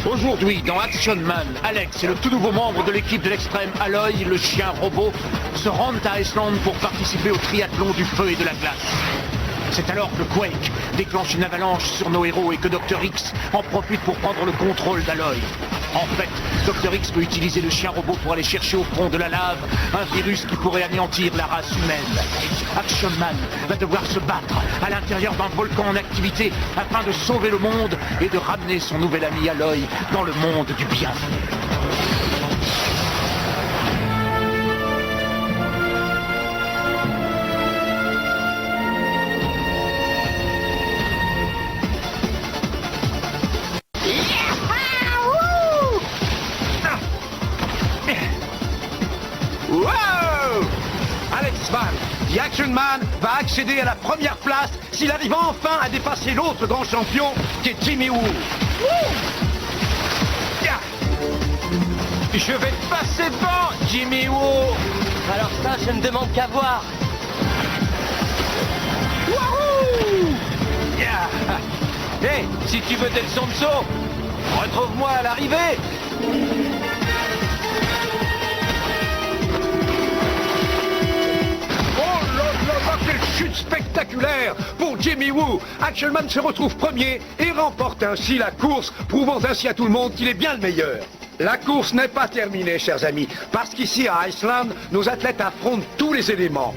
Aujourd'hui, dans Action Man, Alex et le tout nouveau membre de l'équipe de l'extrême Aloy, le chien robot, se rendent à Iceland pour participer au triathlon du feu et de la glace. C'est alors que Quake déclenche une avalanche sur nos héros et que Dr. X en profite pour prendre le contrôle d'Aloy. En fait, Dr. X peut utiliser le chien robot pour aller chercher au fond de la lave un virus qui pourrait anéantir la race humaine. Action Man va devoir se battre à l'intérieur d'un volcan en activité afin de sauver le monde et de ramener son nouvel ami Aloy dans le monde du bien. The Action Man va accéder à la première place s'il arrive enfin à dépasser l'autre grand champion qui est Jimmy Woo. Je vais te passer devant, Jimmy Woo. Alors ça, je ne demande qu'à voir. Hey, si tu veux tes leçons de saut, retrouve-moi à l'arrivée. Quelle chute spectaculaire pour Jimmy Woo. Action Man se retrouve premier et remporte ainsi la course, prouvant ainsi à tout le monde qu'il est bien le meilleur. La course n'est pas terminée, chers amis, parce qu'ici à Iceland, nos athlètes affrontent tous les éléments.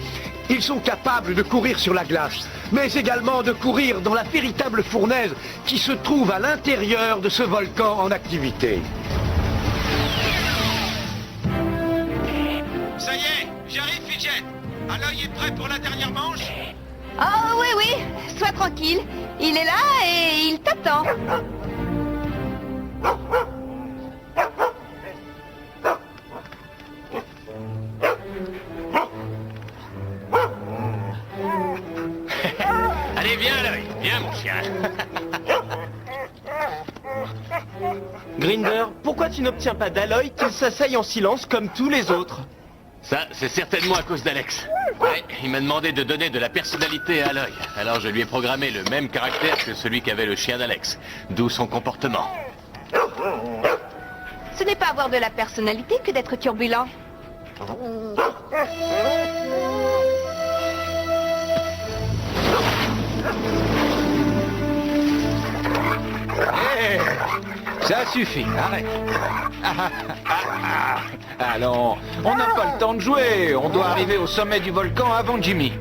Ils sont capables de courir sur la glace, mais également de courir dans la véritable fournaise qui se trouve à l'intérieur de ce volcan en activité. Ça y est, j'arrive, Fidget. Aloy est prêt pour la dernière manche? Oh oui, oui, sois tranquille. Il est là et il t'attend. Allez, viens, Aloy. Viens, mon chien. Grinder, pourquoi tu n'obtiens pas d'Aloy qu'il s'asseye en silence comme tous les autres? Ça, c'est certainement à cause d'Alex. Ouais, il m'a demandé de donner de la personnalité à Aloy. Alors je lui ai programmé le même caractère que celui qu'avait le chien d'Alex. D'où son comportement. Ce n'est pas avoir de la personnalité que d'être turbulent. Hey, ça suffit, arrête. Allons, on n'a pas le temps de jouer. On doit arriver au sommet du volcan avant Jimmy.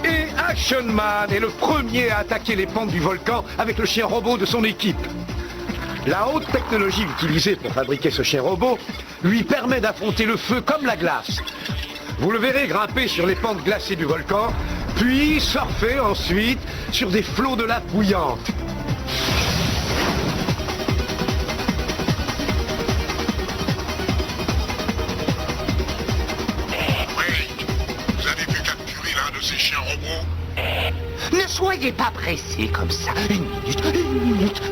Et Action Man est le premier à attaquer les pentes du volcan avec le chien robot de son équipe. La haute technologie utilisée pour fabriquer ce chien robot lui permet d'affronter le feu comme la glace. Vous le verrez grimper sur les pentes glacées du volcan, puis surfer ensuite sur des flots de lave bouillante. Vous avez pu capturer l'un de ces chiens robots? Ne soyez pas pressés comme ça. Une minute.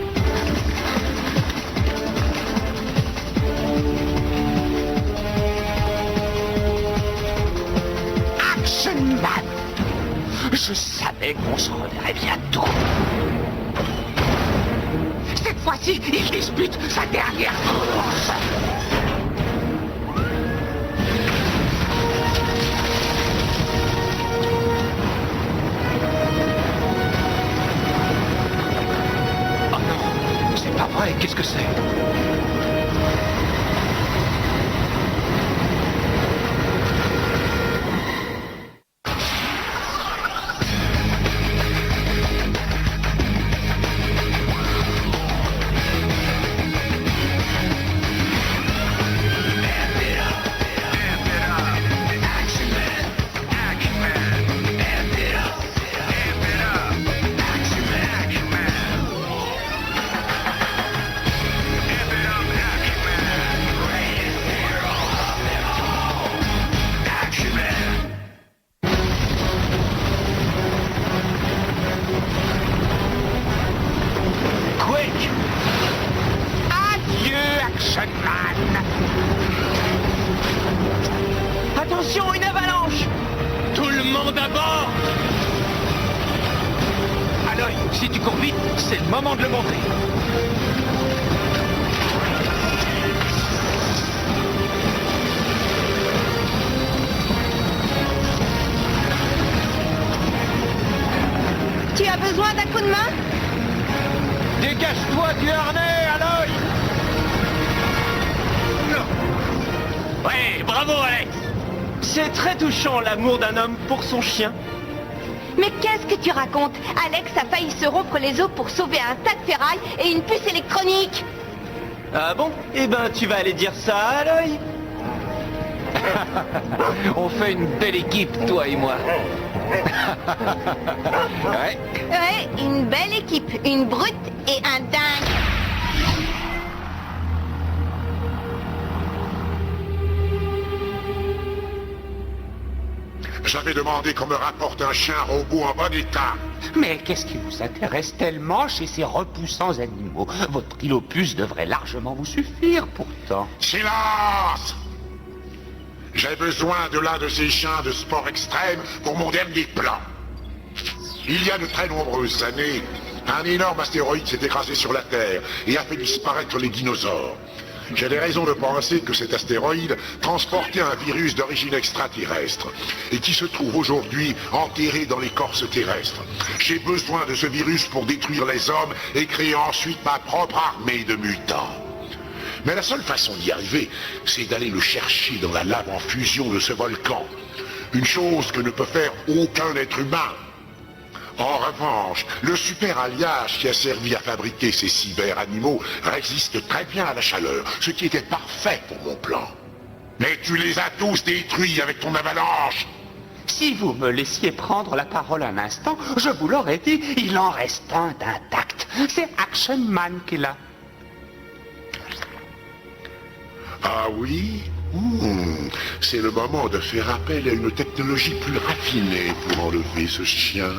Action Man. Je savais qu'on se reverrait bientôt. Cette fois-ci, il dispute sa dernière course. Oh non, c'est pas vrai, qu'est-ce que c'est? Attention, une avalanche! Tout le monde à bord! Aloy, si tu cours vite, c'est le moment de le montrer. Tu as besoin d'un coup de main? Dégage-toi du harnais, Aloy! Ouais, bravo Alex! C'est très touchant l'amour d'un homme pour son chien. Mais qu'est-ce que tu racontes? Alex a failli se rompre les os pour sauver un tas de ferraille et une puce électronique. Ah bon? Eh ben, tu vas aller dire ça à Aloy. On fait une belle équipe, toi et moi. Ouais. Ouais, une belle équipe, une brute et un dingue. J'avais demandé qu'on me rapporte un chien robot en bon état. Mais qu'est-ce qui vous intéresse tellement chez ces repoussants animaux? Votre Ilopus devrait largement vous suffire, pourtant. Silence! J'ai besoin de l'un de ces chiens de sport extrême pour mon dernier plan. Il y a de très nombreuses années, un énorme astéroïde s'est écrasé sur la Terre et a fait disparaître les dinosaures. J'ai des raisons de penser que cet astéroïde transportait un virus d'origine extraterrestre et qui se trouve aujourd'hui enterré dans l'écorce terrestre. J'ai besoin de ce virus pour détruire les hommes et créer ensuite ma propre armée de mutants. Mais la seule façon d'y arriver, c'est d'aller le chercher dans la lave en fusion de ce volcan. Une chose que ne peut faire aucun être humain. En revanche, le super alliage qui a servi à fabriquer ces cyber-animaux résiste très bien à la chaleur, ce qui était parfait pour mon plan. Mais tu les as tous détruits avec ton avalanche. Si vous me laissiez prendre la parole un instant, je vous l'aurais dit, il en reste un d'intact. C'est Action Man qui l'a. Ah oui? C'est le moment de faire appel à une technologie plus raffinée pour enlever ce chien.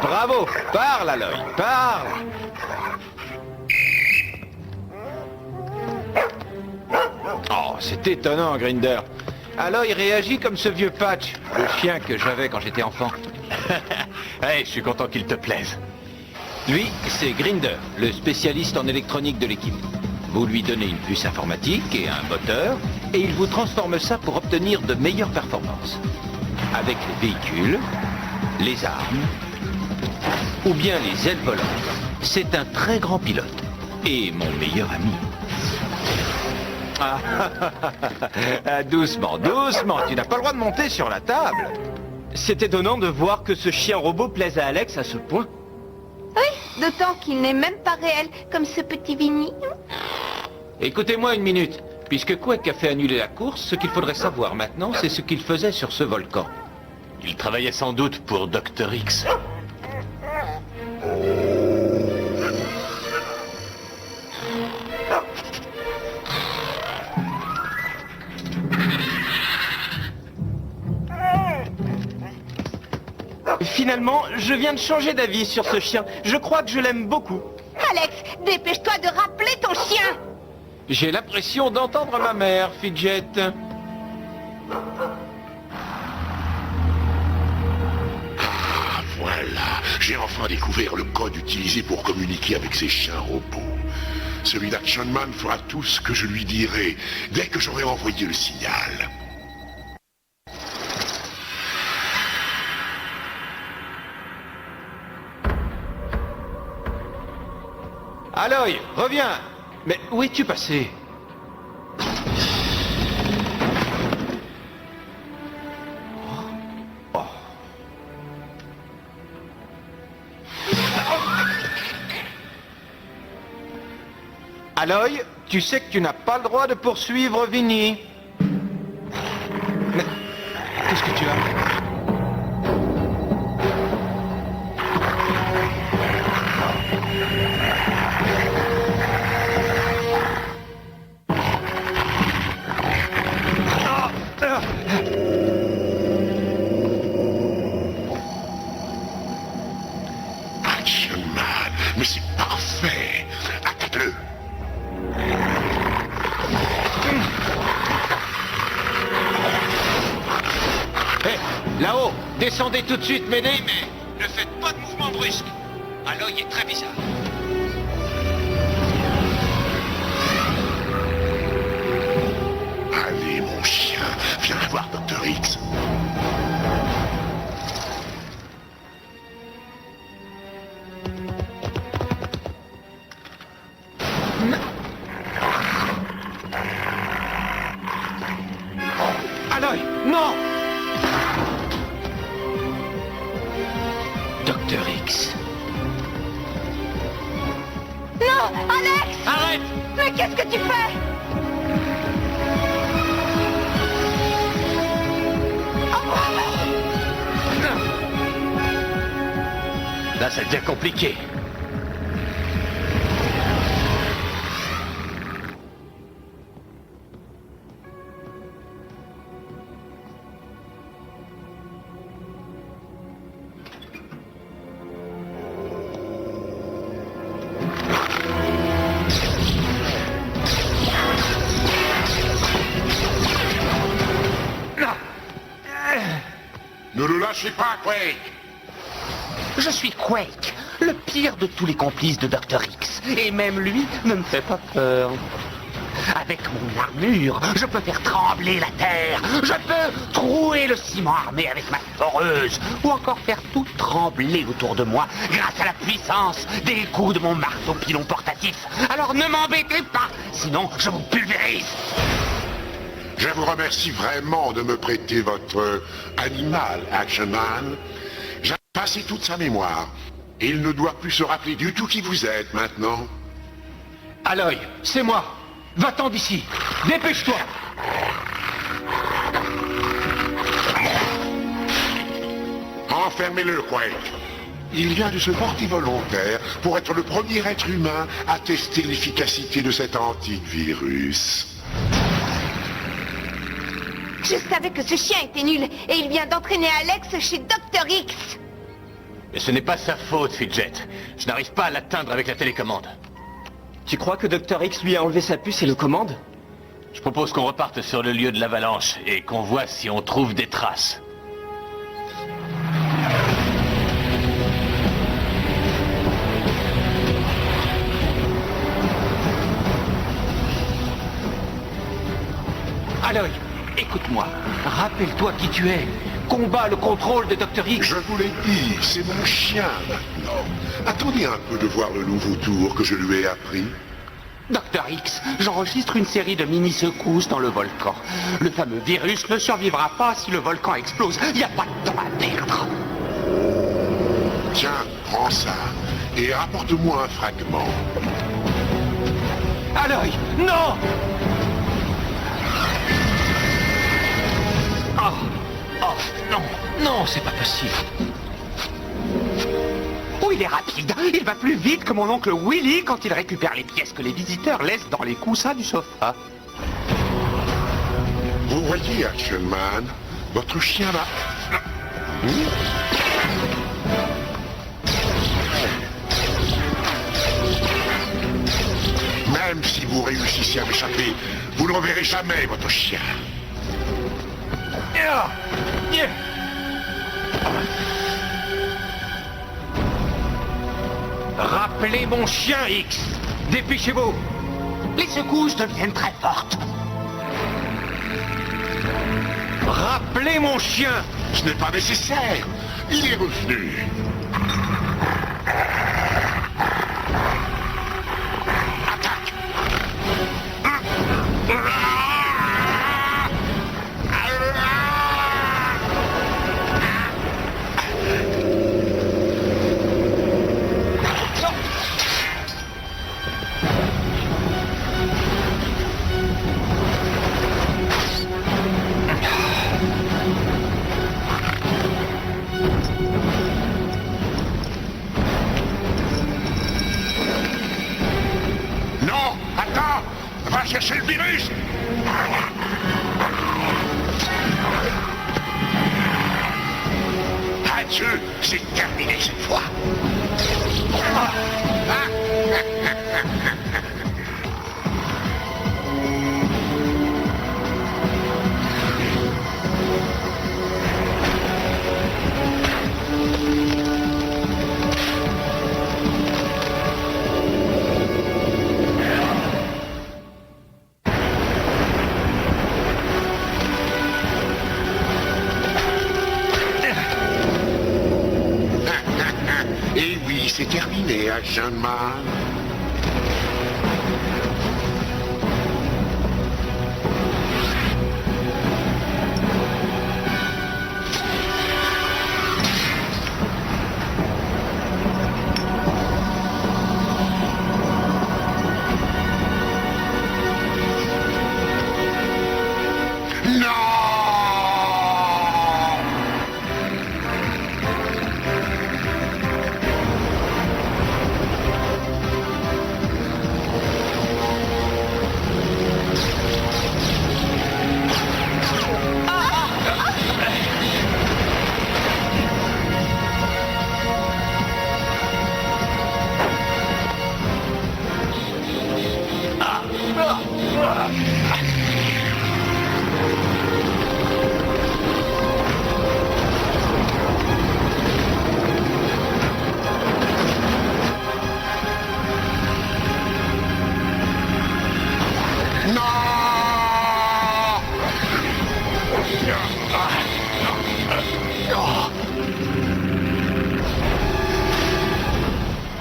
Bravo! Parle, Aloy, parle! Oh, c'est étonnant, Grinder. Aloy réagit comme ce vieux Patch, le chien que j'avais quand j'étais enfant. Hey, je suis content qu'il te plaise. Lui, c'est Grinder, le spécialiste en électronique de l'équipe. Vous lui donnez une puce informatique et un moteur, et il vous transforme ça pour obtenir de meilleures performances. Avec les véhicules, les armes, ou bien les ailes volantes. C'est un très grand pilote, et mon meilleur ami. Doucement, doucement, tu n'as pas le droit de monter sur la table. C'est étonnant de voir que ce chien robot plaise à Alex à ce point. Oui, d'autant qu'il n'est même pas réel, comme ce petit Vinny. Écoutez-moi une minute. Puisque Quake a fait annuler la course, ce qu'il faudrait savoir maintenant, c'est ce qu'il faisait sur ce volcan. Il travaillait sans doute pour Dr. X. Finalement, je viens de changer d'avis sur ce chien. Je crois que je l'aime beaucoup. Alex, dépêche-toi de rappeler ton chien. J'ai l'impression d'entendre ma mère, Fidget. Ah, voilà. J'ai enfin découvert le code utilisé pour communiquer avec ces chiens robots. Celui d'Action Man fera tout ce que je lui dirai dès que j'aurai envoyé le signal. Aloy, reviens. Mais où es-tu passé? Aloy, tu sais que tu n'as pas le droit de poursuivre Vinny. Mais qu'est-ce que tu as? Action Man, mais c'est parfait. Hé, là-haut, descendez tout de suite m'aider, mais ne faites pas de mouvement brusque. Aloy est très bizarre. Allez, mon chien, viens voir Dr. X. Aloy, non! Dr. X. Non, Alex! Arrête! Mais qu'est-ce que tu fais? Là, ça devient compliqué. Ne le lâchez pas, Quake. Je suis Quake, le pire de tous les complices de Dr. X. Et même lui ne me fait pas peur. Avec mon armure, je peux faire trembler la terre. Je peux trouer le ciment armé avec ma foreuse. Ou encore faire tout trembler autour de moi grâce à la puissance des coups de mon marteau pilon portatif. Alors ne m'embêtez pas, sinon je vous pulvérise. Je vous remercie vraiment de me prêter votre animal, Action Man. J'ai passé toute sa mémoire. Il ne doit plus se rappeler du tout qui vous êtes maintenant. Aloy, c'est moi. Va-t'en d'ici. Dépêche-toi. Enfermez-le, Quake. Il vient de se porter volontaire pour être le premier être humain à tester l'efficacité de cet antique virus. Je savais que ce chien était nul et il vient d'entraîner Alex chez Dr. X. Mais ce n'est pas sa faute, Fidget. Je n'arrive pas à l'atteindre avec la télécommande. Tu crois que Dr. X lui a enlevé sa puce et le commande? Je propose qu'on reparte sur le lieu de l'avalanche et qu'on voit si on trouve des traces. Aloy, écoute-moi. Rappelle-toi qui tu es. Combat le contrôle de Dr. X. Je vous l'ai dit, c'est mon chien maintenant. Attendez un peu de voir le nouveau tour que je lui ai appris. Dr. X, j'enregistre une série de mini-secousses dans le volcan. Le fameux virus ne survivra pas si le volcan explose. Il n'y a pas de temps à perdre. Tiens, prends ça et rapporte-moi un fragment. Aloy, non! Oh, non, non, c'est pas possible. Oh, il est rapide. Il va plus vite que mon oncle Willy quand il récupère les pièces que les visiteurs laissent dans les coussins du sofa. Vous voyez, Action Man, votre chien va... Même si vous réussissez à m'échapper, vous ne reverrez jamais votre chien. Rappelez mon chien, X. Dépêchez-vous. Les secousses deviennent très fortes. Rappelez mon chien. Ce n'est pas nécessaire. Il est revenu. Attaque. Non, attends. Va chercher le virus. Adieu, c'est terminé cette fois. terminé, Action Man.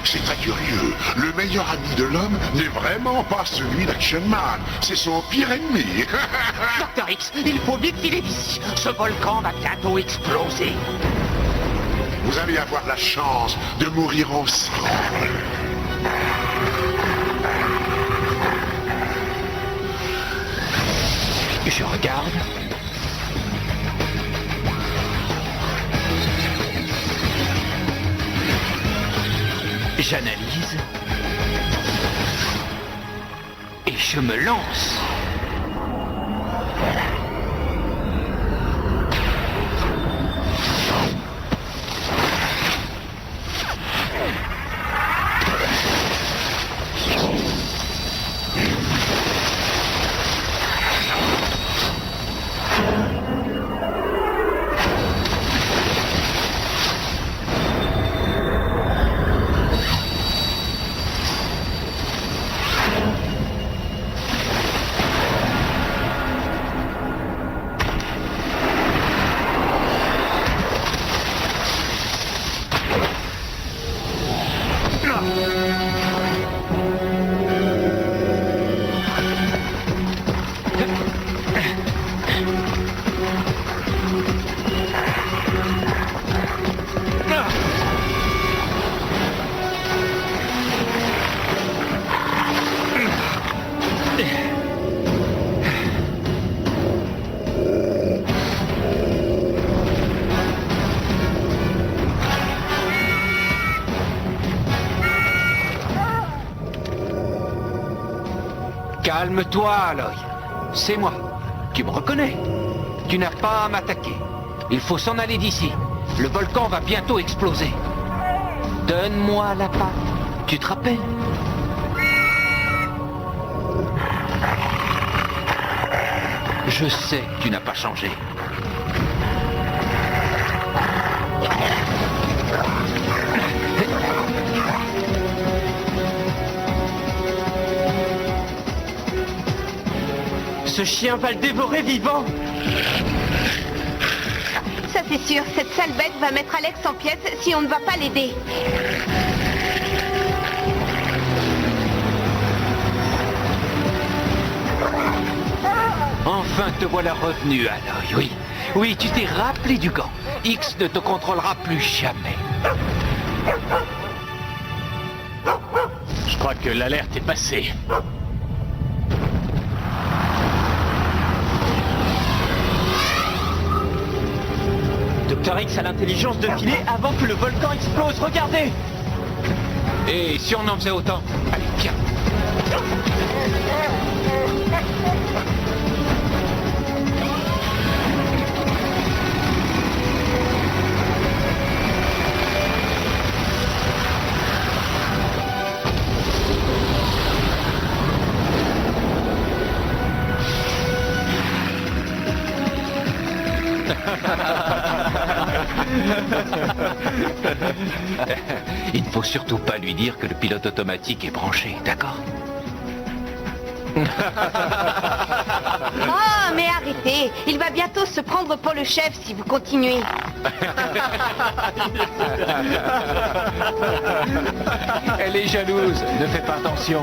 C'est très curieux. Le meilleur ami de l'homme n'est vraiment pas celui d'Action Man. C'est son pire ennemi. Dr. X, il faut vite filer d'ici. Ce volcan va bientôt exploser. Vous allez avoir la chance de mourir ensemble. Je regarde. J'analyse. Et je me lance. Calme-toi, Aloy. C'est moi. Tu me reconnais. Tu n'as pas à m'attaquer. Il faut s'en aller d'ici. Le volcan va bientôt exploser. Donne-moi la patte. Tu te rappelles? Je sais que tu n'as pas changé. Ce chien va le dévorer vivant. Ça c'est sûr, cette sale bête va mettre Alex en pièces si on ne va pas l'aider. Enfin te voilà revenu, Aloy, oui. Oui, tu t'es rappelé du gant. X ne te contrôlera plus jamais. Je crois que l'alerte est passée. Dr. X a l'intelligence de filer avant que le volcan explose. Regardez! Et si on en faisait autant? Allez, viens. Il ne faut surtout pas lui dire que le pilote automatique est branché, d'accord? Oh, mais arrêtez. Il va bientôt se prendre pour le chef si vous continuez. Elle est jalouse, ne fais pas attention.